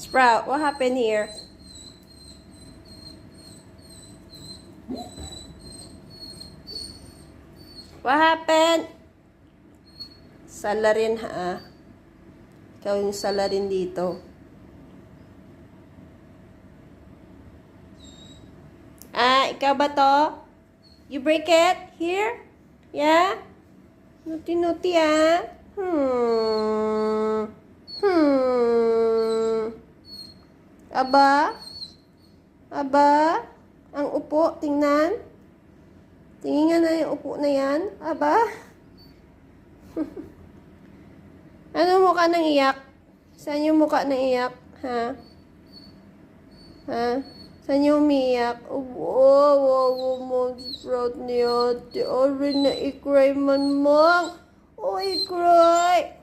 Sprout, what happened here? What happened? Salarin ha. Ikaw yung salarin dito. Ikaw ba to? You break it? Here? Yeah? Naughty-naughty Aba? Aba? Ang upo, tingnan. Tingin nga na yung upo na yan. Aba? Ano mukha ng iyak? Saan yung mukha ng iyak? Ha? Ha? Saan yung umiyak? Sprout niya. Ate, already na i-cry man, Mang. Oh, i-cry.